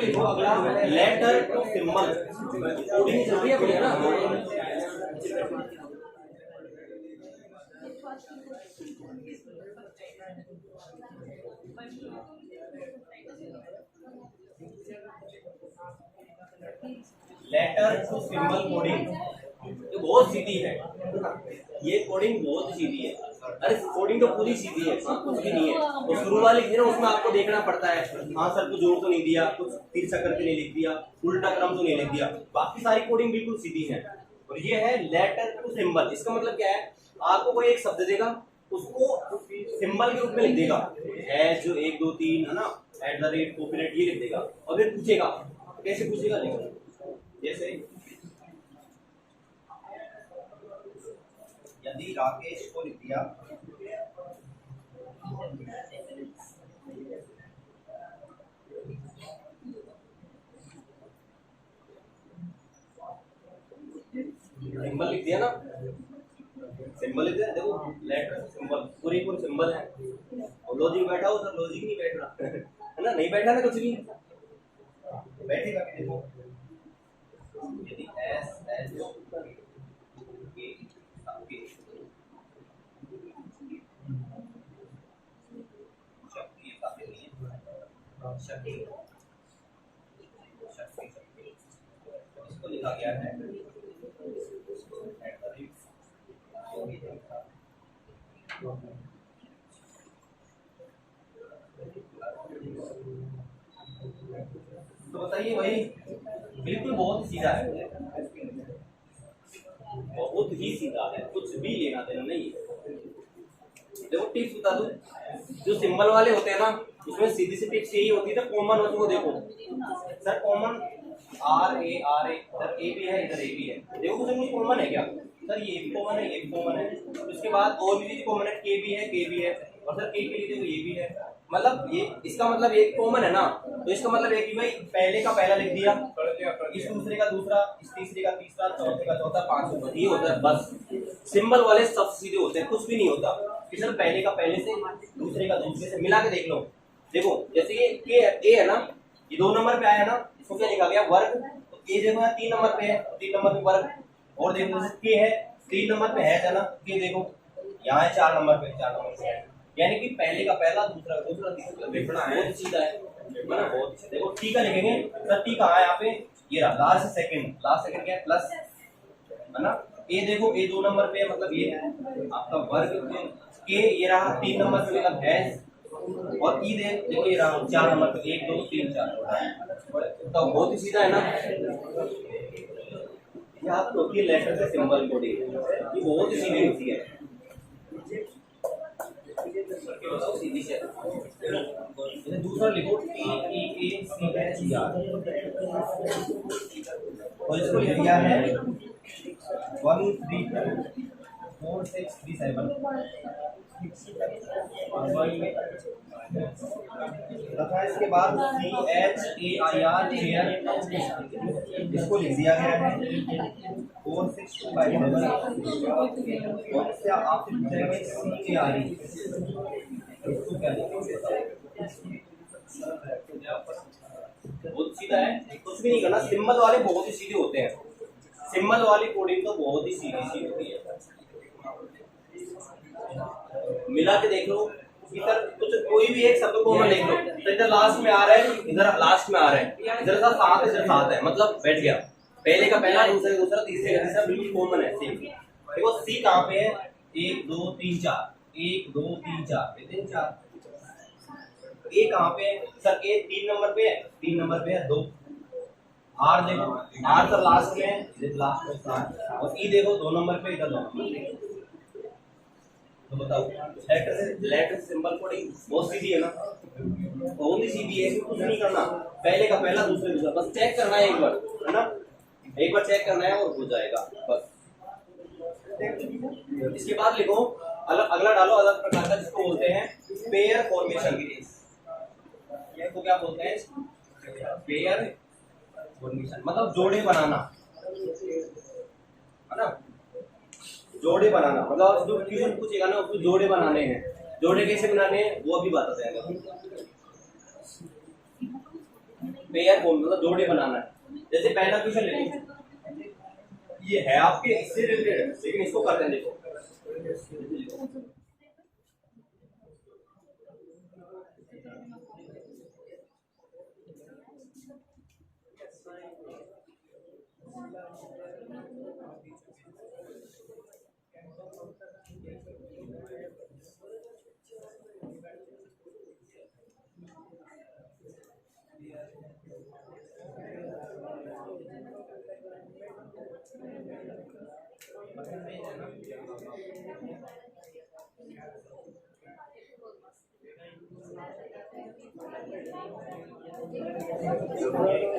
लिखो अगला letter to symbol coding चल रही है बढ़िया ना। लेटर टू सिंबल कोडिंग ये बहुत सीधी है, ये कोडिंग बहुत सीधी है। अरे कोडिंग तो पूरी सीधी है, कुछ भी नहीं है। तो शुरू वाली थी ना उसमें आपको देखना पड़ता है, हाँ सर कुछ जोड़ तो नहीं दिया, कुछ तिरछा करके नहीं लिख दिया, उल्टा क्रम तो नहीं लिख दिया, बाकी सारी कोडिंग बिल्कुल सीधी है। और ये है लेटर टू सिंबल, इसका मतलब क्या है, आपको कोई एक शब्द देगा उसको सिंबल के रूप में लिख देगा, जो 1 2 3 है ना, @ कॉपीराइट ये लिख देगा, और फिर पूछेगा कैसे पूछेगा, देखो जैसे यदि राकेश को लिख दिया सिंबल लिख दिया ना, सिंबल लिख दिया, देखो लेटर सिंबल पूरी सिंबल है। और लॉजिक बैठा हो तो लॉजिक नहीं बैठ रहा है ना, नहीं बैठा ना कुछ भी बैठेगा कि देखो यदि एस एच इसको लिखा गया है तो बताइए भाई, बिल्कुल बहुत सीधा है, बहुत ही सीधा है, कुछ भी लेना देना नहीं है। देखो टिप्स बता दूं, जो सिंबल वाले होते हैं ना उसमें सीधी सी टिप्स यही होती है, तो कॉमन होती है, देखो सर कॉमन आर ए इधर ए भी है, इधर ए भी है, देखो कुछ कॉमन है क्या सर, ये भी कॉमन है, ये भी कॉमन है, उसके बाद और भी कॉमन है, के भी है, और सर के लिए देखो ये भी है, मतलब ये इसका मतलब एक कॉमन है ना, तो इसका मतलब है कि भाई पहले का पहला लिख दिया, इस दूसरे का दूसरा, इस तीसरे का तीसरा, चौथे का चौथा, 5 ये होता है बस। सिंबल वाले सब सीधे होते हैं, कुछ भी नहीं होता कि सर पहले का पहले से, दूसरे का दूसरे से, मिला के देख लो। देखो जैसे ये के ए है ना, ये 2 नंबर पे आया ना, इसको क्या लिखा गया वर्ग, तो ए देखो 3 नंबर पे है, 3 नंबर पे वर्ग, और देखो के है 3 नंबर पे है ना, के देखो यहाँ है 4 नंबर पे, 4 नंबर पे है, यानी कि पहले का पहला, दूसरा का दूसरा, तीसरा लिखना है, बहुत सीधा है ना, बहुत। देखो टी का लिखेंगे सर, टी कहाँ है यहाँ पे, ये रहा लास्ट सेकंड क्या है प्लस, है ना, ए देखो ए 2 नंबर पे, मतलब ये आपका वर्ग, के ये रहा 3 नंबर पे, मतलब है, और ई देखो ये रहा 4 नंबर पे, 1 2 3 4, तो बहुत ही सीधा है ना। यहाँ तो होती है लेटर से सिंबल कोडिंग, ये बहुत ही सीधी होती है, सीधी से। दूसरा लिखो TEACHER, और इसको लिख दिया है 1 3 4 6 3 7 तथा इसके बाद CHAIR चेयर, इसको लिख दिया गया है 4 6 2 5 और इससे आप CARE, इसको क्या लिखेंगे, बहुत सीधा है, कुछ भी नहीं करना। सिंबल वाले बहुत ही सीधे होते हैं, सिंबल वाली कोडिंग तो बहुत ही सीधी सी होती है, मिला के देख लो, इधर कुछ कोई भी एक शब्द को लिख लो, तो इधर लास्ट में आ रहा है, इधर लास्ट में आ रहा है, इधर का साथ, इधर साथ है, मतलब बैठ गया, पहले का पहला, दूसरे का दूसरा, तीसरे का तीसरा, बिल्कुल कॉमन है सेम। देखो सी कहाँ पे है, 1 2 3 4, 1 2 3 4, 3 4, ए कहाँ पे है सर, ए 3 नंबर पे है, 3 नंबर पे है 2, आर देखो, आर सर लास्ट में है, इधर लास्ट में स्टार्ट, और ई देखो 2 नंबर पे, इधर 2 नंबर पे, तो बताओ लेटर सिंबल कोडिंग बहुत सीधी है ना, बहुत ही सीधी है, कुछ नहीं करना, पहले का पहला, दूसरे दूसरा, बस चेक करना है एक बार, है ना, एक बार चेक करना है और हो जाएगा बस। इसके बाद लिखो अगला डालो अलग प्रकार का, जिसको बोलते हैं पेयर फॉर्मेशन, ये तो क्या बोलते हैं, पेयर फॉर्मेशन, मतलब जोड़े बनाना, है ना, जोड़े बनाना, मतलब जो क्वेश्चन पूछेगा ना उसको जोड़े बनाने हैं, जोड़े कैसे बनाने हैं वो अभी बताते हैं। पेयर फॉर्म मतलब जोड़ी बनाना है। जैसे पहला क्वेश्चन ले लीजिए, ये है आपके इससे रिलेटेड, लेकिन इसको करते हैं देखो।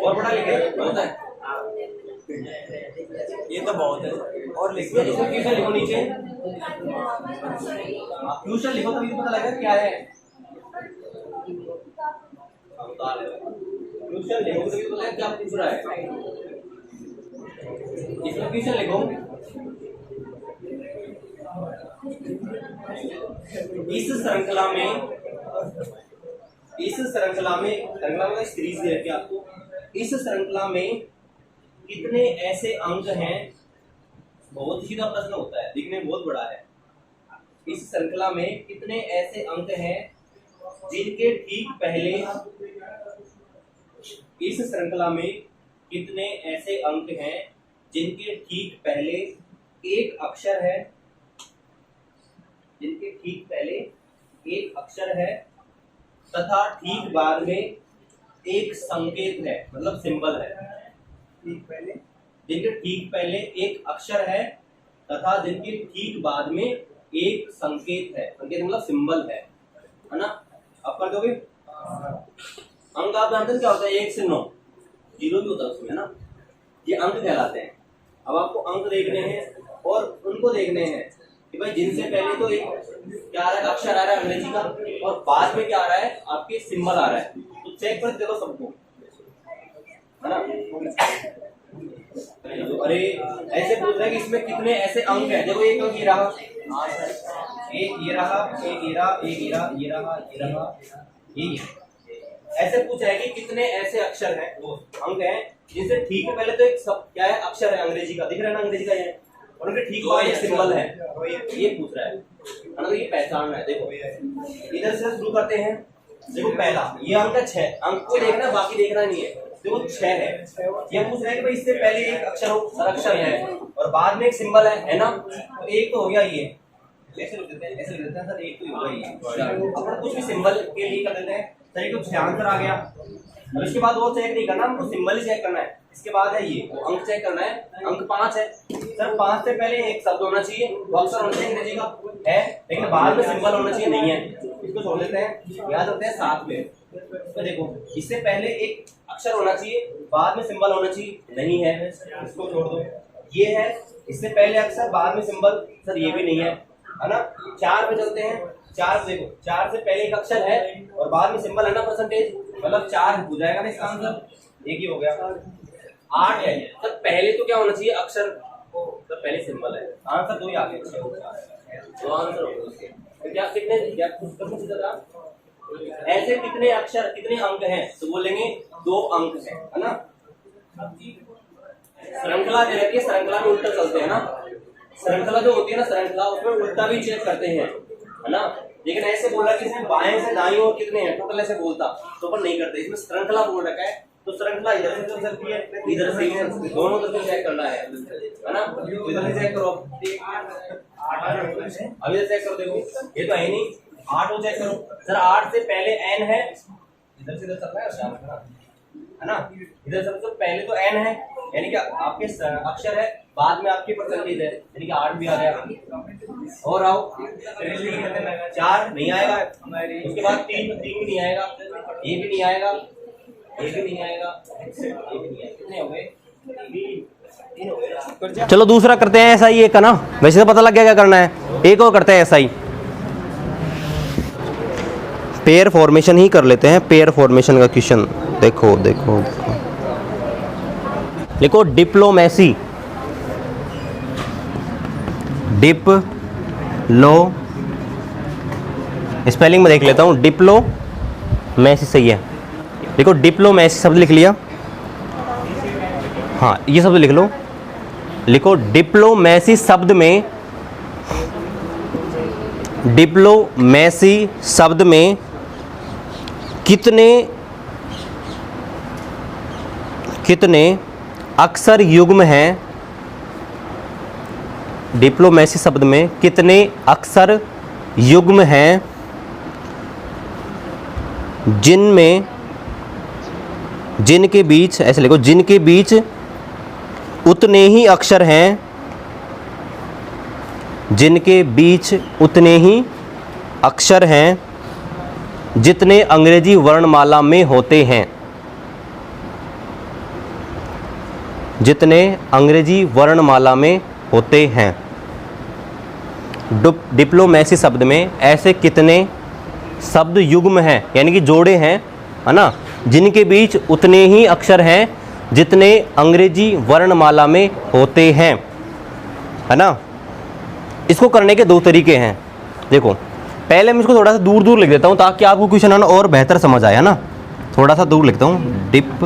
और बड़ा लिखे बहुत है, ये तो बहुत है। और लिखो, इसमें क्वेश्चन लिखो नीचे, क्वेश्चन लिखो तभी तो पता लगेगा क्या है। क्वेश्चन लिखो तभी तो पता लगेगा क्या पूछ रहा है। इसमें क्वेश्चन लिखो, इस श्रृंखला में सीरीज है क्या आपको, इस श्रृंखला में कितने ऐसे अंक हैं, बहुत सीधा प्रश्न होता है, दिखने में बहुत बड़ा है। इस श्रृंखला में कितने ऐसे अंक हैं जिनके ठीक पहले, इस श्रृंखला में कितने ऐसे अंक हैं जिनके ठीक पहले एक अक्षर है, जिनके ठीक पहले एक अक्षर है तथा ठीक बाद में एक संकेत है, मतलब सिंबल है। जिनके ठीक पहले एक अक्षर है तथा जिनके ठीक बाद में एक संकेत है, संकेत मतलब सिंबल है ना। आप कर दोगे अंक, आप जानते हैं क्या होता है, 1 से 9 जीरो भी होता है उसमें ना, ये अंक कहलाते हैं। अब आपको अंक देखने हैं और उनको देखने हैं कि भाई जिनसे पहले तो एक क्या आ रहा है, अक्षर आ रहा है अंग्रेजी का, और बाद में क्या आ रहा है, आपके सिंबल आ रहा है, तो चेक कर देखो सबको, है ना। अरे ऐसे पूछ रहे हैं कि इसमें कितने ऐसे अंक हैं, देखो एक अंक ये रहा, एक ये रहा, एक ये रहा, एक ये रहा, ये रहा, ये रहा, ये ऐसे पूछा है कि कितने ऐसे अक्षर हैं, वो अंक हैं जिनसे ठीक है पहले तो एक सब क्या है, अक्षर है अंग्रेजी का, दिख रहा है ना अंग्रेजी का, ये और उनके ठीक बाद एक सिंबल है, ये पूछ रहा है ना, तो ये पहचान है। देखो इधर से शुरू करते हैं, देखो पहला ये अंक है 6, अंक को देखना बाकी देखना नहीं है, देखो 6 है। ये पूछ रहा है कि भाई इससे पहले एक अक्षर हो, सर अक्षर है और बाद में एक सिंबल है ना, तो एक तो हो गया ये, ऐसे लिख देते हैं, ऐसे लिख देते हैं सर, एक तो होगा ये। अपन कुछ भी सिंबल के लिए कर देते हैं सर, ये तो 6 आंसर आ गया। अब इसके बाद वो चेक नहीं करना, हमको सिंबल ही चेक करना है। इसके बाद है ये वो अंक चेक करना है, अंक 5 है सर, 5 से पहले एक शब्द होना चाहिए, वो अक्षर होना चाहिए अंग्रेजी का है, लेकिन बाद में सिंबल होना चाहिए, नहीं है, इसको छोड़ देते हैं, याद रखते हैं 7 में। तो देखो इससे पहले एक अक्षर होना चाहिए, बाद में सिंबल होना चाहिए, नहीं है, इसको छोड़ दो। ये है इससे पहले अक्षर बाद में सिंबल, सर ये भी नहीं है ना। 4 पे चलते हैं, 4 देखो 4 से पहले एक अक्षर है और बाद में सिंबल है ना, परसेंटेज, मतलब 4 हो जाएगा ना इसका आंसर, एक ही हो गया। 8 है सर, पहले तो क्या होना चाहिए अक्षर, सर पहले सिंबल है, आंसर 2 ही आ गए, 2 आंसर हो गए उसके। तो क्या कितने क्या ऐसे कितने अक्षर कितने अंक हैं, तो बोलेंगे 2 अंक है ना। श्रृंखला जो रहती है, श्रृंखला में उल्टा चलते हैं ना, श्रृंखला जो होती है ना श्रृंखला, उसमें उल्टा भी चेक करते हैं, है ना। लेकिन ऐसे बोला कि इसमें बाएं से दाईं ओर कितने हैं टोटल, ऐसे बोलता तो पर नहीं करते, इसमें श्रृंखला बोल रखा है, तो श्रृंखला इधर से चल सकती है, इधर से, दोनों तरफ चेक करना है ना। इधर से चेक करो, अभी चेक करो, देखो ये तो है नहीं, 8 को चेक करो सर, 8 से पहले n है, इधर से इधर चल रहा है ना, इधर सबसे पहले तो n है, यानी कि आपके अक्षर है, बाद में आपकी परसेंटेज है, यानी कि 8 भी आ गया। और आओ 4 नहीं आएगा, उसके बाद 3 भी नहीं आएगा, ये भी नहीं आएगा, ये भी नहीं आएगा, ये भी नहीं आएगा, कितने हो गए? चलो दूसरा करते हैं ऐसा ही एक का ना, वैसे तो पता लग गया क्या करना है, एक और करते हैं ऐसा ही, पेयर फॉर्मेशन ही कर लेते हैं, पेयर फॉर्मेशन का क्वेश्चन। देखो देखो देखो, डिप्लोमेसी, डिप लो, स्पेलिंग में देख लेता हूँ, डिप्लो मैसी सही है, देखो डिप्लोमेसी शब्द लिख लिया, हाँ ये शब्द लिख लो, लिखो डिप्लोमेसी शब्द में, डिप्लोमेसी शब्द में कितने अक्षर युग्म हैं, डिप्लोमेसी शब्द में कितने अक्षर युग्म हैं जिनके बीच, ऐसे लिखो, जिनके बीच उतने ही अक्षर हैं, जिनके बीच उतने ही अक्षर हैं जितने अंग्रेजी वर्णमाला में होते हैं, जितने अंग्रेजी वर्णमाला में होते हैं। डिप्लोमेसी शब्द में ऐसे कितने शब्द युग्म हैं, यानी कि जोड़े हैं, है ना, जिनके बीच उतने ही अक्षर हैं जितने अंग्रेजी वर्णमाला में होते हैं, है ना। इसको करने के दो तरीके हैं। देखो पहले मैं इसको थोड़ा सा दूर दूर लिख देता हूँ ताकि आपको क्वेश्चन है ना और बेहतर समझ आए, है ना। थोड़ा सा दूर लिखता हूँ, डिप्लोमेसी।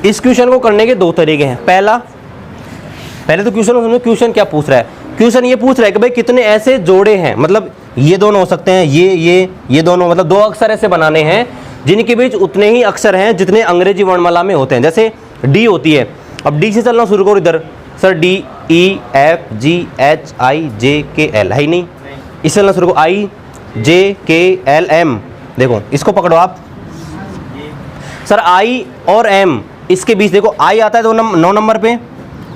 इस क्वेश्चन को करने के दो तरीके हैं। पहले तो क्वेश्चन को समझो, क्वेश्चन क्या पूछ रहा है। क्वेश्चन ये पूछ रहा है कि भाई कितने ऐसे जोड़े हैं, मतलब ये दोनों हो सकते हैं, ये दोनों, मतलब दो अक्षर ऐसे बनाने हैं जिनके बीच उतने ही अक्षर हैं जितने अंग्रेजी वर्णमाला में होते हैं। जैसे डी होती है, अब डी से चलना शुरू करो इधर, sir D E F G H I J K L, है ही नहीं, इससे चलना शुरू करो, आई जे के एल एम, देखो इसको पकड़ो आप। सर आई और एम, इसके बीच देखो आई आता है 9 नंबर पे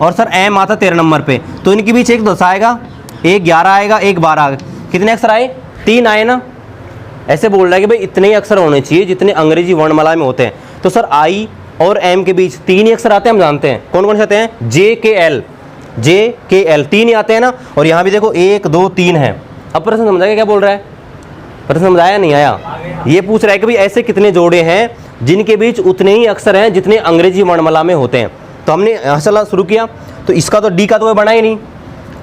और सर एम आता है 13 नंबर पे, तो इनके बीच एक 10 आएगा, एक 11 आएगा, एक 12 आएगा। कितने अक्षर आए? 3 आए ना। ऐसे बोल रहा है कि भाई इतने ही अक्षर होने चाहिए जितने अंग्रेजी वर्णमाला में होते हैं। तो सर आई और एम के बीच 3 ही अक्षर आते हैं, हम जानते हैं। कौन कौन से आते हैं? जे के एल 3 ही आते हैं ना। और यहाँ भी देखो 1 2 3 है। अब प्रश्न समझ आया क्या बोल रहा है? प्रश्न समझ आया नहीं आया? ये पूछ रहा है कि भाई ऐसे कितने जोड़े हैं जिनके बीच उतने ही अक्षर हैं जितने अंग्रेजी वर्णमाला में होते हैं। तो हमने यहाँ से शुरू किया, तो इसका तो डी का तो बना ही नहीं,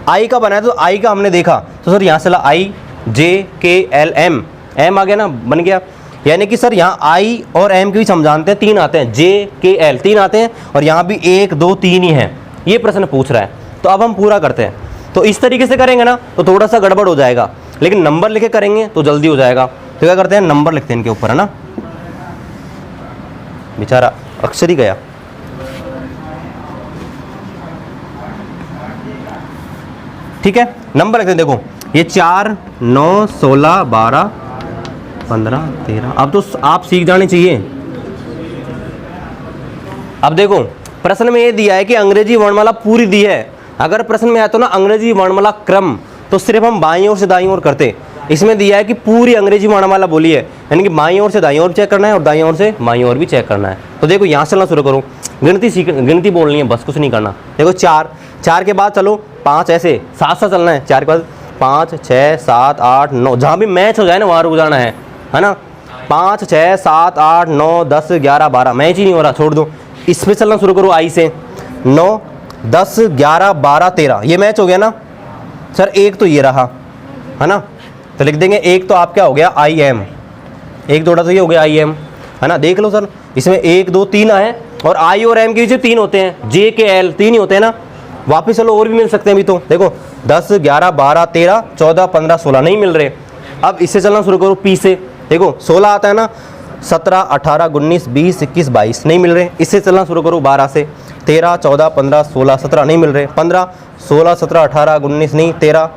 आई का बनाया, तो आई का हमने देखा, तो सर यहाँ से आई J K L M, M आ गया ना, बन गया। यानी कि सर यहाँ आई और एम के बीच हम जानते हैं 3 आते हैं, जे के एल 3 आते हैं, और यहाँ भी 1 2 3 ही हैं। ये प्रश्न पूछ रहा है, तो अब हम पूरा करते हैं। तो इस तरीके से करेंगे ना तो थोड़ा सा गड़बड़ हो जाएगा, लेकिन नंबर लिखे करेंगे तो जल्दी हो जाएगा। तो क्या करते हैं, नंबर लिखते हैं इनके ऊपर, है ना। बेचारा अक्षर ही गया। ठीक है, नंबर लिखते हैं। देखो ये 4 9 16 12 15 13, अब तो आप सीख जाने चाहिए। अब देखो प्रश्न में ये दिया है कि अंग्रेजी वर्णमाला पूरी दी है। अगर प्रश्न में आया तो ना अंग्रेजी वर्णमाला क्रम, तो सिर्फ हम बाईं ओर से दाईं ओर करते। इसमें दिया है कि पूरी अंग्रेजी वर्णमाला बोली है, यानी कि बाईं ओर से दाईं ओर चेक करना है और दाईं ओर से बाईं ओर भी चेक करना है। तो देखो यहाँ से चलना शुरू करो, गिनती बोलनी है, बस कुछ नहीं करना। देखो 4 के बाद चलो 5, ऐसे साथ साथ चलना है। 4 के बाद 5 6 7 8 9, जहाँ भी मैच हो जाए ना वहाँ रुक जाना है ना। 5 6 7 8 9 10 11 12, मैच ही नहीं हो रहा, छोड़ दो। इस पे चलना शुरू करो, आई से 9 10 11 12 13, ये मैच हो गया ना। सर एक तो ये रहा, है ना, तो लिख देंगे एक तो आप क्या हो गया, आई एम, एक थोड़ा तो ये हो गया आई एम, है ना। देख लो सर इसमें 1 2 3 आए, और आई और एम के बीच 3 होते हैं, जे के एल 3 ही होते हैं ना। वापिस चलो और भी मिल सकते हैं अभी, तो देखो 10 11 12 13 14 15 16 नहीं मिल रहे। अब इससे चलना शुरू करो, पी से, देखो 16 आता है ना, 17 18 19 20 21 22 नहीं मिल रहे। इससे चलना शुरू करो 12 से, 13 14 15 16 17 नहीं मिल रहे। 15 16 17 18 19 नहीं, 13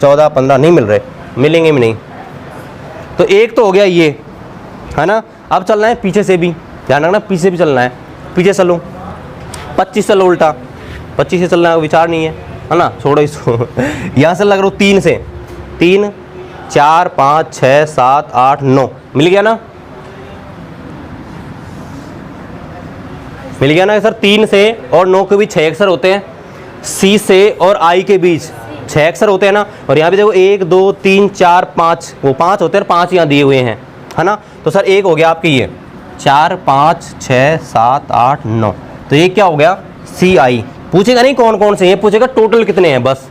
14 15 नहीं मिल रहे, मिलेंगे भी नहीं। तो एक तो हो गया ये, है ना। अब चलना है पीछे से भी, ध्यान रखना पीछे भी चलना है। पीछे चलो 25 चलो, उल्टा 25 से चलना है, विचार नहीं है ना, छोड़ो इसको। यहाँ से लग रहा हूँ 3 से, 3 4 5 6 7 8 9, मिल गया ना, मिल गया ना सर। 3 से और 9 के बीच 6 अक्षर होते हैं, सी से और आई के बीच 6 अक्षर होते हैं ना। और यहाँ भी देखो 1 2 3 4 5, वो 5 होते हैं, 5 यहाँ दिए हुए हैं, है ना। तो सर एक हो गया आपकी ये 4 5 6 7 8 9, तो ये क्या हो गया, सी आई। पूछेगा नहीं कौन कौन से, ये पूछेगा टोटल कितने हैं बस।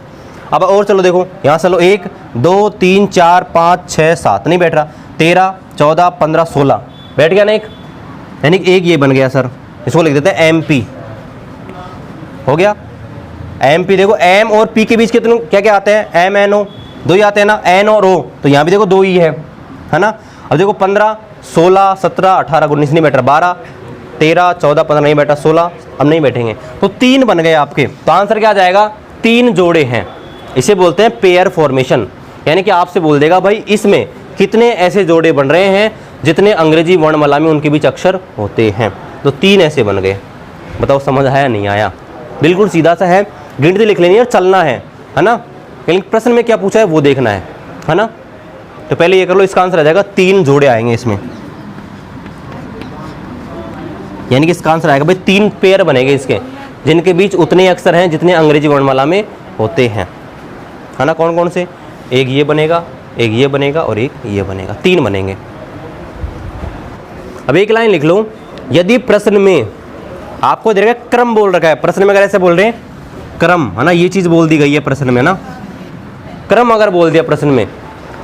अब और चलो देखो यहाँ चलो 1 2 3 4 5 6 7 नहीं बैठ रहा, 13 14 15 16 बैठ गया ना एक, यानी कि एक ये बन गया सर, इसको लिख देते हैं MP। हो गया MP। देखो M और P के बीच कितने क्या क्या आते हैं, MNO, दो ही आते हैं ना, N और O, तो यहाँ भी देखो दो ही है ना। अब देखो 15 16 17 18 19 नहीं बैठ रहा, 12 13 14 15 नहीं बैठा, 16 अब नहीं बैठेंगे, तो 3 बन गए आपके। तो आंसर क्या आ जाएगा, 3 जोड़े हैं। इसे बोलते हैं पेयर फॉर्मेशन, यानी कि आपसे बोल देगा भाई इसमें कितने ऐसे जोड़े बन रहे हैं जितने अंग्रेजी वर्णमाला में उनके बीच अक्षर होते हैं। तो 3 ऐसे बन गए। बताओ समझ आया नहीं आया? बिल्कुल सीधा सा है, गिनती लिख लेनी है और चलना है ना। लेकिन प्रश्न में क्या पूछा है वो देखना है ना। तो पहले ये कर लो, इसका आंसर आ जाएगा 3 जोड़े आएंगे इसमें, यानी कि इसका आंसर आएगा भाई 3 पेयर बनेंगे इसके, जिनके बीच उतने अक्षर हैं जितने अंग्रेजी वर्णमाला में होते हैं, है ना। कौन कौन से, एक ये बनेगा, एक ये बनेगा और एक ये बनेगा, 3 बनेंगे। अब एक लाइन लिख लो, यदि प्रश्न में आपको दे रखा है क्रम बोल रखा है, प्रश्न में अगर ऐसे बोल रहे हैं क्रम, है ना, ये चीज़ बोल दी गई है प्रश्न में ना, क्रम अगर बोल दिया प्रश्न में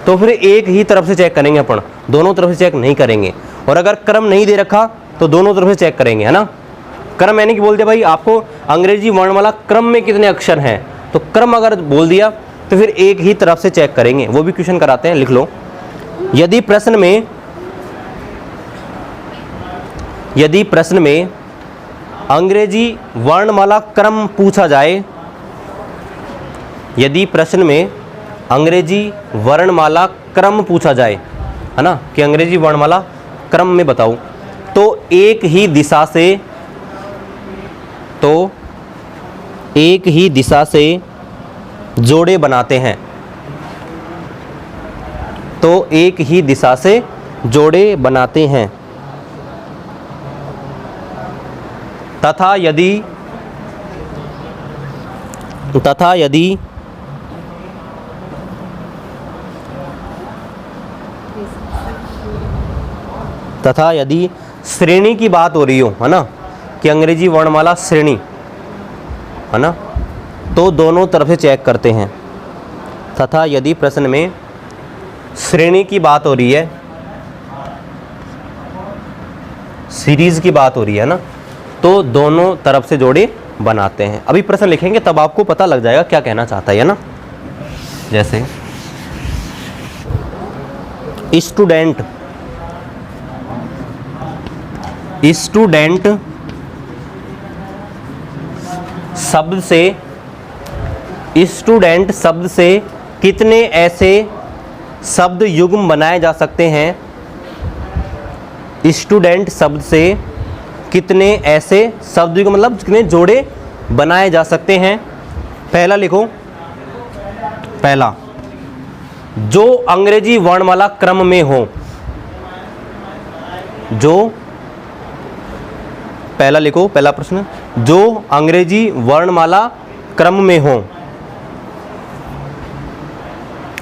तो फिर एक ही तरफ से चेक करेंगे अपन, दोनों तरफ से चेक नहीं करेंगे। और अगर क्रम नहीं दे रखा तो दोनों तरफ से चेक करेंगे, है ना। क्रम यानी कि बोल दिया भाई आपको अंग्रेजी वर्णमाला क्रम में कितने अक्षर हैं, तो क्रम अगर बोल दिया तो फिर एक ही तरफ से चेक करेंगे। वो भी क्वेश्चन कराते हैं, लिख लो। यदि प्रश्न में अंग्रेजी वर्णमाला क्रम पूछा जाए, यदि प्रश्न में अंग्रेजी वर्णमाला क्रम पूछा जाए, है ना, कि अंग्रेजी वर्णमाला क्रम में बताओ, तो एक ही दिशा से जोड़े बनाते हैं, तो एक ही दिशा से जोड़े बनाते हैं। तथा यदि श्रेणी की बात हो रही हो, है ना, कि अंग्रेजी वर्णमाला श्रेणी, है ना, तो दोनों तरफ से चेक करते हैं। तथा यदि प्रश्न में श्रेणी की बात हो रही है, सीरीज की बात हो रही है ना, तो दोनों तरफ से जोड़े बनाते हैं। अभी प्रश्न लिखेंगे तब आपको पता लग जाएगा क्या कहना चाहता है ना। जैसे स्टूडेंट शब्द से कितने ऐसे शब्द युग्म बनाए जा सकते हैं, स्टूडेंट शब्द से कितने ऐसे शब्द युग्म मतलब कितने जोड़े बनाए जा सकते हैं। पहला लिखो, पहला जो अंग्रेजी वर्णमाला क्रम में हो, जो पहला लिखो, पहला प्रश्न, जो अंग्रेजी वर्णमाला क्रम में हो।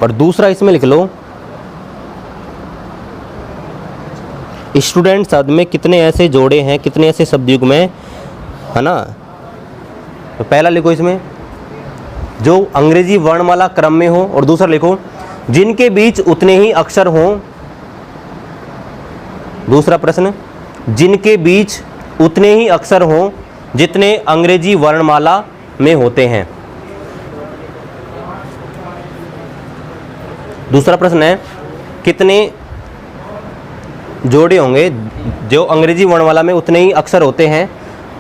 और दूसरा इसमें लिख लो, स्टूडेंट शब्द में कितने ऐसे जोड़े हैं, कितने ऐसे शब्द युग्म में, है ना। तो पहला लिखो इसमें जो अंग्रेजी वर्णमाला क्रम में हो, और दूसरा लिखो जिनके बीच उतने ही अक्षर हों। दूसरा प्रश्न, जिनके बीच उतने ही अक्षर हों जितने अंग्रेजी वर्णमाला में होते हैं। दूसरा प्रश्न है कितने जोड़े होंगे जो अंग्रेजी वर्णमाला में उतने ही अक्षर होते हैं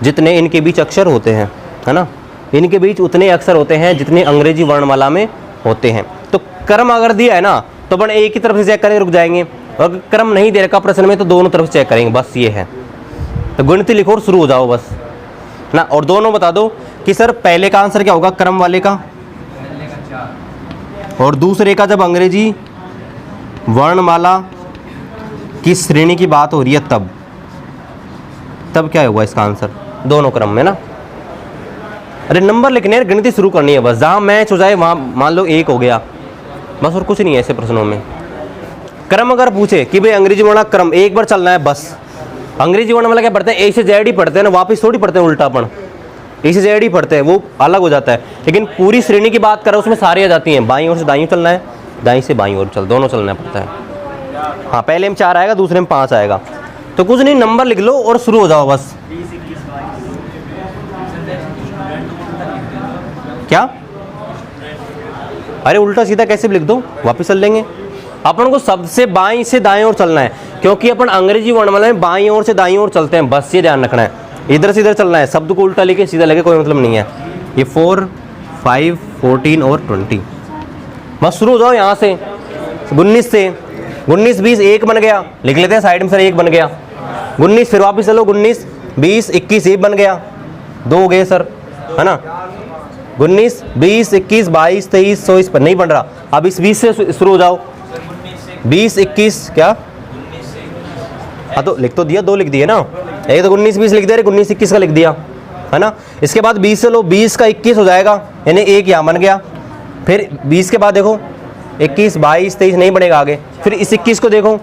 जितने इनके बीच अक्षर होते हैं, है ना। इनके बीच उतने अक्षर होते हैं जितने अंग्रेजी वर्णमाला में होते हैं। तो क्रम अगर दिया है ना तो अपन एक ही तरफ से चेक करेंगे, रुक जाएंगे। और क्रम नहीं दे रखा प्रश्न में तो दोनों तरफ चेक करेंगे, बस ये है। तो गिनती लिखो और शुरू हो जाओ बस ना। और दोनों बता दो कि सर पहले का आंसर क्या होगा क्रम वाले का, और दूसरे का जब अंग्रेजी वर्णमाला की श्रेणी की बात हो रही है तब क्या होगा इसका आंसर, दोनों क्रम में ना। अरे नंबर लिखने हैं, गिनती शुरू करनी है बस। जहाँ मैच हो जाए वहाँ मान लो 1 हो गया बस, और कुछ नहीं है ऐसे प्रश्नों में। क्रम अगर पूछे कि भाई अंग्रेजी वर्णमाला क्रम एक बार चलना है बस। अंग्रेजी वर्णमाला क्या पढ़ते हैं, A से Z ही पढ़ते हैं ना, वापस थोड़ी पढ़ते हैं उल्टापन। ECZ ही पढ़ते हैं, वो अलग हो जाता है। लेकिन पूरी श्रेणी की बात कर रहा हूँ, उसमें सारी आ जाती हैं। बाईं ओर से दाईं ओर चलना है, दाईं से बाईं ओर दोनों चलना पड़ता है। हाँ, पहले में 4 आएगा, दूसरे में 5 आएगा। तो कुछ नहीं, नंबर लिख लो और शुरू हो जाओ बस। क्या? अरे उल्टा सीधा कैसे भी लिख दो, वापस चल लेंगे। अपन को सबसे बाईं से दाएं ओर चलना है, क्योंकि अपन अंग्रेजी वर्णमाला में बाईं ओर से दाईं ओर चलते हैं, बस ये ध्यान रखना है। इधर से इधर चलना है, शब्द को उल्टा लिखे सीधा लगे कोई मतलब नहीं है। ये 4, 5, 14 और 20, बस शुरू हो जाओ यहाँ से। 19 से 19, 20, 1 बन गया, लिख लेते हैं साइड में सर, 1 बन गया। 19 फिर वापस चलो, 19, 20, 21, 1 बन गया, 2 हो गए सर, है ना। 19, 20, 21, 22, 23, 24 पर नहीं बन रहा। अब इस 20 से शुरू हो जाओ। 20, 21 क्या? हाँ तो लिख तो दिया, 2 लिख दिए ना। एक तो 19, 20 लिख दे रहे, 19, 21 का लिख दिया, है ना। इसके बाद 20 से लो, 20 का 21 हो जाएगा, यानी 1 यहाँ बन गया। फिर 20 के बाद देखो 21, 22, 23 नहीं बनेगा आगे। फिर इस 21 को देखो,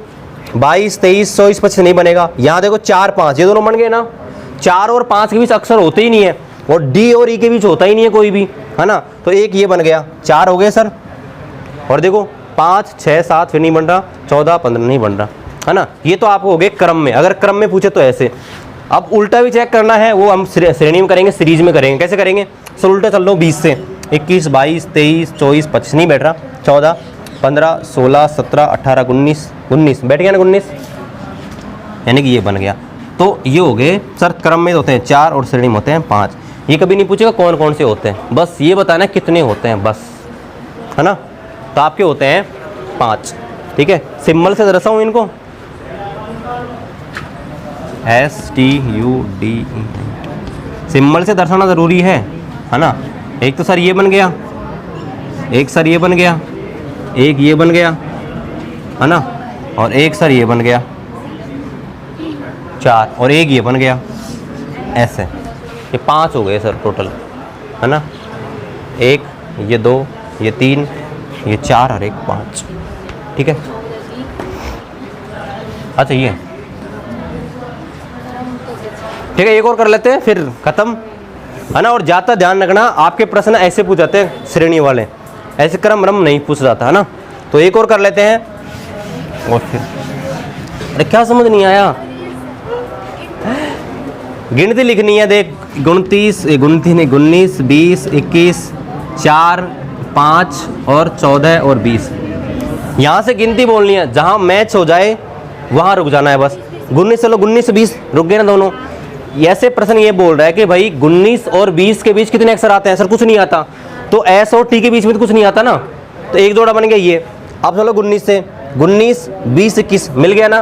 22, 23, 24, 25 नहीं बनेगा। यहाँ देखो 4, 5, ये दोनों बन गए ना। 4 और 5 के बीच अक्षर होते ही नहीं है, और डी और ई के बीच होता ही नहीं है कोई भी, है ना। तो 1 ये बन गया, 4 हो गए सर। और देखो 5, 6, 7 फिर नहीं बन रहा, 14, 15 नहीं बन रहा, है ना। ये तो आपको हो गए क्रम में, अगर क्रम में पूछे तो ऐसे। अब उल्टा भी चेक करना है, वो हम श्रेणी में करेंगे, सीरीज में करेंगे। कैसे करेंगे सर? उल्टा चल लो, 20 से 21, 22, 23, 24, 25 नहीं बैठ रहा, 14, 15, 16, 17, 18, 19 बैठ गया ना, 19, यानी कि ये बन गया। तो ये हो गए सर, क्रम में होते हैं 4 और श्रेणी में होते हैं 5। ये कभी नहीं पूछेगा कौन कौन से होते हैं, बस ये बताना है कितने होते हैं बस, है ना। तो आपके होते हैं 5, ठीक है। सिंबल से दर्शाऊं इनको, STUDE, सिंबल से दर्शाना ज़रूरी है ना। एक तो सर ये बन गया, एक सर ये बन गया, एक ये बन गया, है ना, और एक सर ये बन गया, 4, और एक ये बन गया, ऐसे। ये 5 हो गए सर टोटल, है ना। 1, ये 2, ये 3, ये 4 और एक 5, ठीक है। अच्छा ये ठीक है, एक और कर लेते हैं फिर खत्म, है ना। और ज़्यादा ध्यान रखना, आपके प्रश्न ऐसे पूछ जाते हैं श्रेणी वाले, ऐसे क्रम नहीं पूछ जाता, है ना। तो एक और कर लेते हैं, और फिर अरे क्या समझ नहीं आया? गिनती लिखनी है, देख 29, 20, 21, 4, 5 और 14 और 20। यहाँ से गिनती बोलनी है, जहाँ मैच हो जाए वहाँ रुक जाना है बस। 19 चलो, 19 से 20 रुक गए ना दोनों। ऐसे प्रश्न ये बोल रहा है कि भाई 19 और 20 के बीच कितने अक्षर आते हैं? सर कुछ नहीं आता। तो एस और टी के बीच में तो कुछ नहीं आता ना, तो एक जोड़ा बन गया ये। अब चलो 19 से 19, 20, 21 मिल गया ना।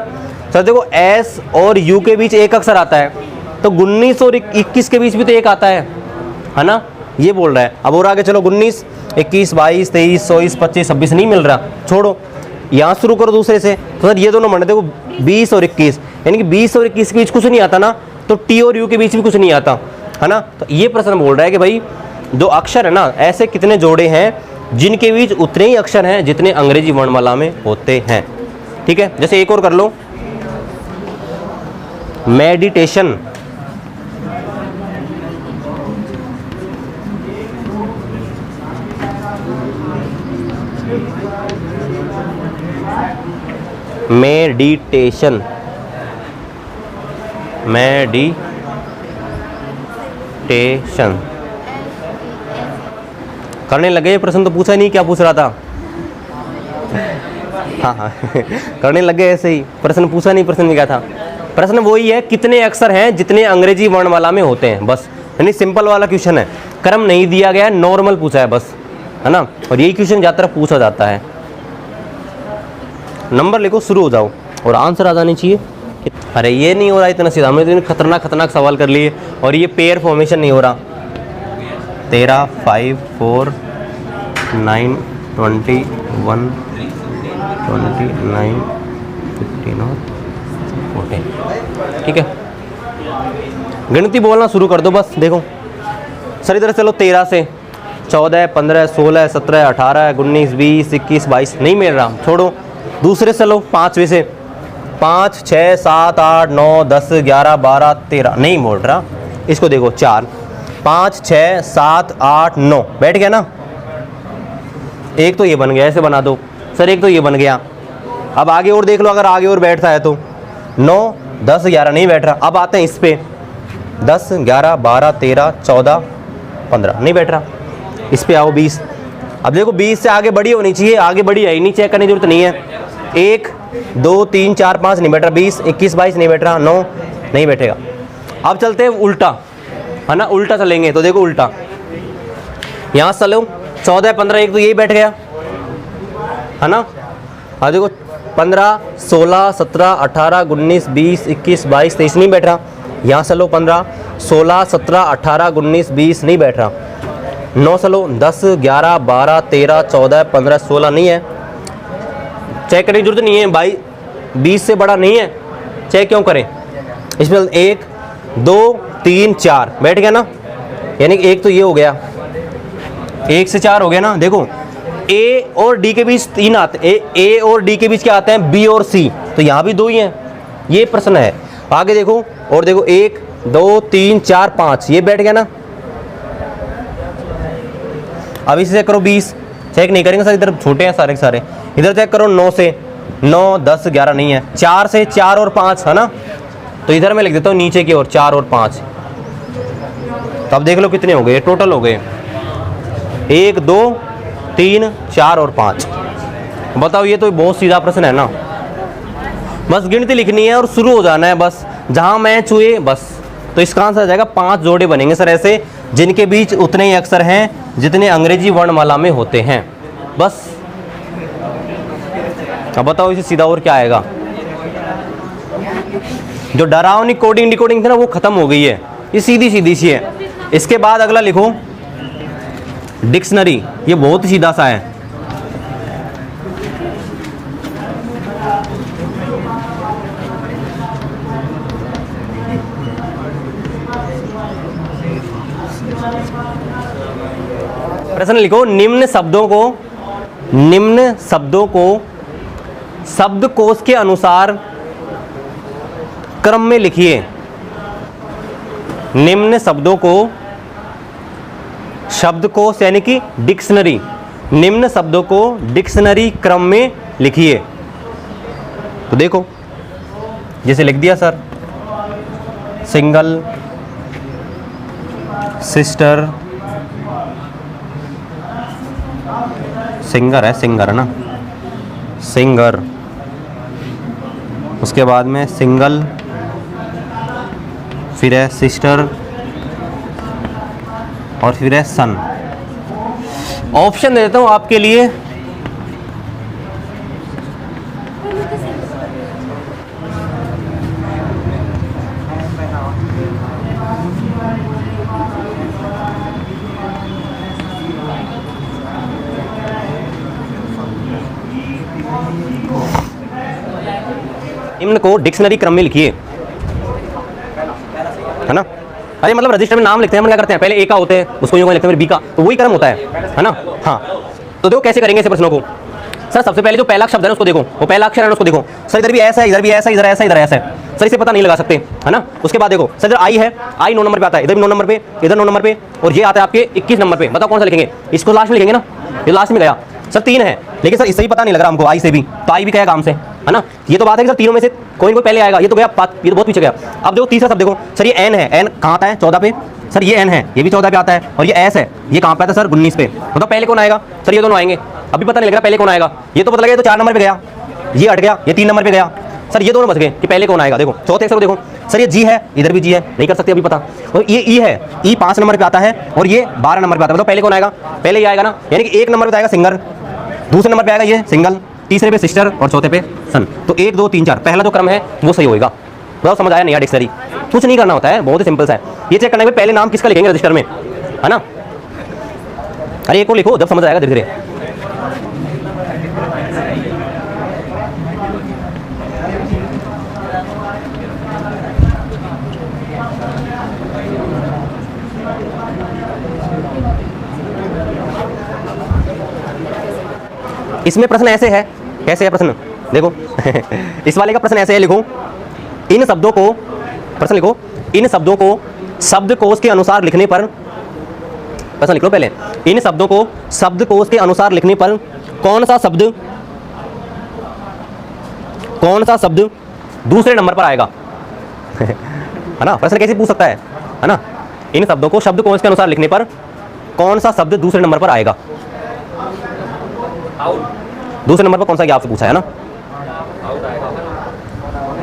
सर देखो एस और यू के बीच एक अक्षर आता है, तो 19 और 21 के बीच भी तो एक आता है ना, ये बोल रहा है। अब और आगे चलो 19, 21, 22, 23, 24, 25, 26 नहीं मिल रहा, छोड़ो, यहाँ शुरू करो दूसरे से। तो सर ये दोनों बने, देखो 20 और 21, यानी कि 20 और 21 के बीच कुछ नहीं आता ना, तो टी और यू के बीच भी कुछ नहीं आता, है ना। तो ये प्रश्न बोल रहा है कि भाई जो अक्षर है ना, ऐसे कितने जोड़े हैं जिनके बीच उतने ही अक्षर हैं जितने अंग्रेजी वर्णमाला में होते हैं, ठीक है। जैसे एक और कर लो, मेडिटेशन, मेडिटेशन, मेडिटेशन करने लगे। ये प्रश्न तो पूछा नहीं, क्या पूछ रहा था? हाँ करने लगे ऐसे ही, प्रश्न पूछा नहीं, प्रश्न में क्या था? प्रश्न वही है, कितने अक्षर हैं जितने अंग्रेजी वर्णमाला में होते हैं, बस। यानी सिंपल वाला क्वेश्चन है, क्रम नहीं दिया गया, नॉर्मल पूछा है बस, है ना। और यही क्वेश्चन ज़्यादातर पूछा जाता है। नंबर लिखो, शुरू हो जाओ, और आंसर आ जानी चाहिए। अरे ये नहीं हो रहा इतना सीधा, हमने तो खतरनाक सवाल कर लिए, और ये पेयर फॉर्मेशन नहीं हो रहा। 13, 5, 4, 9, 21, 29, 15 और 14, ठीक है। गिनती बोलना शुरू कर दो बस। देखो सर इधर चलो, 13 से 14, 15, 16, 17, 18, 19, 20, 21, 22 नहीं मिल रहा, छोड़ो। दूसरे चलो 5वें से, 5, 6, 7, 8, 9, 10, 11, 12, 13 नहीं मोड़ रहा। इसको देखो 4, 5 6 7 8 9 बैठ गया ना। एक तो ये बन गया, ऐसे बना दो सर, एक तो ये बन गया। अब आगे और देख लो, अगर आगे और बैठता है तो 9 10 11 नहीं बैठ रहा। अब आते हैं इस पे 10 11 12 13 14 15 नहीं बैठ रहा। इस पे आओ 20। अब देखो 20 से आगे बड़ी होनी चाहिए, आगे बड़ी है ही नहीं, चेक करने की जरूरत नहीं है। 1 2 3 4 5 नहीं बैठ रहा, 20 21 22 नहीं बैठ रहा, 9 नहीं बैठेगा। अब चलते हैं उल्टा, है ना, उल्टा चलेंगे तो देखो उल्टा यहाँ से चलो 14 15 एक तो यही बैठ गया, है ना। अब देखो 15 16 17 18 19 20 21 22 23 नहीं बैठ रहा। यहाँ से लो 15 16 17 18 19 20 नहीं बैठ रहा। 9 से लो 10 11 12 13 14 15 16 नहीं है, चेक करने की जरूरत नहीं है। 20 से बड़ा नहीं है, चेक क्यों करें। इसमें 1 2 3 4 बैठ गया ना, यानी कि एक तो ये हो गया, 1 से 4 हो गया ना। देखो ए और डी के बीच 3 आते हैं, ए और डी के बीच क्या आते हैं, बी और सी, तो यहाँ भी 2 ही हैं, ये प्रश्न है। आगे देखो और देखो 1 2 3 4 5 ये बैठ गया ना। अब इसे चेक करो 20, चेक नहीं करेंगे सर, इधर छोटे हैं सारे के सारे। इधर चेक करो 9 से 9 10 11 नहीं है, 4 से 4 और 5 है ना, तो इधर मैं लिख देता हूँ नीचे की ओर 4 और 5। तो अब देख लो कितने हो गए टोटल, हो गए 1 2 3 4 और 5। बताओ, ये तो बहुत सीधा प्रश्न है ना, बस गिनती लिखनी है और शुरू हो जाना है, बस जहां मैच हुए बस। तो इसका आंसर आ जाएगा 5 जोड़े बनेंगे सर ऐसे, जिनके बीच उतने ही अक्षर हैं जितने अंग्रेजी वर्णमाला में होते हैं, बस। अब बताओ इसे सीधा और क्या आएगा। जो डरावनी कोडिंग डिकोडिंग थी ना वो खत्म हो गई है, ये सीधी सीधी सी है। इसके बाद अगला लिखो डिक्शनरी, ये बहुत ही सीधा सा है। प्रश्न लिखो निम्न शब्दों को शब्दकोश के अनुसार क्रम में लिखिए। निम्न शब्दों को शब्दकोश यानी कि डिक्शनरी, निम्न शब्दों को डिक्शनरी क्रम में लिखिए। तो देखो जैसे लिख दिया सर, सिंगल, सिस्टर, सिंगर है, सिंगर है ना, सिंगर, उसके बाद में सिंगल, फिर है सिस्टर और फिर है सन। ऑप्शन दे देता हूँ आपके लिए, निम्न को डिक्शनरी क्रम में लिखिए, है ना। अरे मतलब रजिस्टर में नाम लिखते हैं हम क्या करते हैं, पहले ए का होते हैं उसको यूं लिखते हैं, फिर बी का, तो वही क्रम होता है ना। हाँ तो देखो कैसे करेंगे ऐसे प्रश्नों को। सर सबसे पहले जो पहला शब्द है उसको देखो, वो पहला अक्षर है उसको देखो, सर इधर भी ऐसा है, इधर भी ऐसा, इधर ऐसा, इधर ऐसा है, सर इसे पता नहीं लगा सकते, है ना। उसके बाद देखो सर इधर आई है, आई 9 नंबर पे आता है, इधर भी 9 नंबर पे, इधर 9 नंबर पे, और ये आता है आपके 21 नंबर पे। बताओ कौन सा लिखेंगे, इसको लास्ट में लिखेंगे ना, ये लास्ट में गया। सर 3 है, लेकिन सर इससे भी पता नहीं लग रहा हमको, आई से भी, तो आई भी क्या काम से, है ना। ये तो बात है कि सर तीनों में से कोई ना कोई पहले आएगा, ये तो गया, ये तो बहुत पीछे गया। अब देखो तीसरा शब्द देखो सर, ये एन है, एन कहाँ आता है 14 पे, सर ये एन है, ये भी 14 पे आता है, और ये एस है, ये कहाँ पे आता है सर 19 पे। मतलब पहले कौन आएगा सर, ये दोनों आएंगे। अभी पता नहीं लग रहा पहले कौन आएगा, ये तो पता लगा, ये तो 4 नंबर पे गया, ये हट गया, ये 3 नंबर पे गया, सर ये दोनों बच गए कि पहले कौन आएगा। देखो चौथे अक्षर को देखो सर, ये जी है, इधर भी जी है, नहीं कर सकते अभी पता, और ये ई है, ई 5 नंबर पे आता है, और ये 12 नंबर पे आता है। मतलब पहले कौन आएगा, पहले ये आएगा ना, यानी कि 1 नंबर पे आएगा सिंगर, दूसरे नंबर पे आएगा ये सिंगल, तीसरे पे सिस्टर और चौथे पे सन। तो 1 2 3 4 पहला जो क्रम है वो सही होएगा। बहुत समझ आया नहीं यार, डिक्शनरी कुछ नहीं करना होता है, बहुत ही सिंपल सा है। ये चेक करना है पहले नाम किसका लिखेंगे रजिस्टर में, है ना। अरे एक को लिखो, जब समझ आएगा धीरे धीरे। इसमें प्रश्न ऐसे है, कैसे है प्रश्न देखो इस वाले का प्रश्न ऐसे है, लिखो इन शब्दों को, प्रश्न लिखो इन शब्दों को शब्दकोश के अनुसार लिखने पर ऐसा लिख लो पहले, इन शब्दों को शब्दकोश के अनुसार लिखने पर कौन सा शब्द दूसरे नंबर पर आएगा। है ना, प्रश्न कैसे पूछ सकता है ना। इन शब्दों को शब्दकोश के अनुसार लिखने पर कौन सा शब्द दूसरे नंबर पर आएगा। दूसरे नंबर पर कौन सा आपसे पूछा है ना।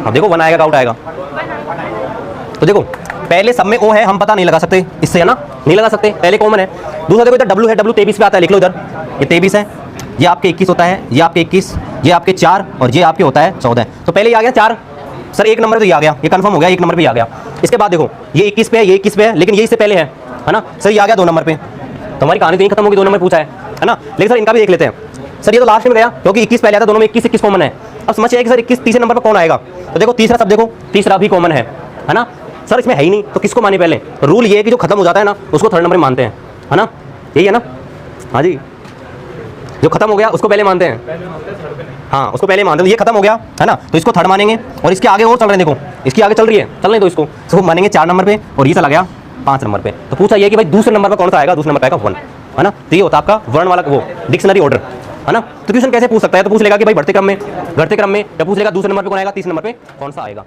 अब देखो 1 आएगा का आउट आएगा। तो देखो पहले सब में ओ है, हम पता नहीं लगा सकते इससे, है ना, नहीं लगा सकते, पहले कॉमन है। दूसरा देखो इधर डब्ल्यू है, डब्ल्यू 23 पे आता है, लिख लो इधर, ये 23 है, ये आपके 21 होता है, ये आपके 21, ये आपके 4 और ये आपके होता है 14। तो पहले ये आ गया 4, सर 1 नंबर पे ये आ गया, ये कंफर्म हो गया, 1 नंबर पे आ गया। इसके बाद देखो ये 21 पे है, ये 21 पे है, लेकिन ये इससे पहले है ना, सर ये आ गया 2 नंबर पे। तो हमारी कहानी तो यहीं खत्म होगी, 2 नंबर पूछा है ना। लेकिन सर इनका भी देख लेते हैं। सर ये तो लास्ट में गया क्योंकि 21 पहले आता, दोनों में 21 कॉमन है। अब समझिए कि सर 21 तीसरे नंबर पर कौन आएगा। तो देखो तीसरा शब्द देखो, तीसरा भी कॉमन है ना। सर इसमें है ही नहीं तो किसको माने पहले। रूल ये है कि जो खत्म हो जाता है ना उसको थर्ड नंबर में मानते हैं, है ना, यही है ना। हाँ जी, जो खत्म हो गया उसको पहले मानते हैं, हाँ उसको पहले मानते हैं। ये खत्म हो गया है ना, तो इसको थर्ड मानेंगे। और इसके आगे और चल रहे हैं, देखो इसकी आगे चल रही है, चल रहे तो इसको मानेंगे 4 नंबर पे, और ये चला गया 5 नंबर पे। तो पूछा ये कि भाई दूसरे नंबर पर कौन सा आएगा। दूसरे नंबर पर आएगा 1, है ना। तो ये होता है आपका वर्ण वाला वो डिक्शनरी ऑर्डर, है ना। तो क्वेश्चन कैसे पूछ सकता है, तो पूछ लेगा कि भाई बढ़ते क्रम में, घटते क्रम में, या पूछ लेगा दूसरे नंबर पे कौन आएगा, तीसरे नंबर पे कौन सा आएगा।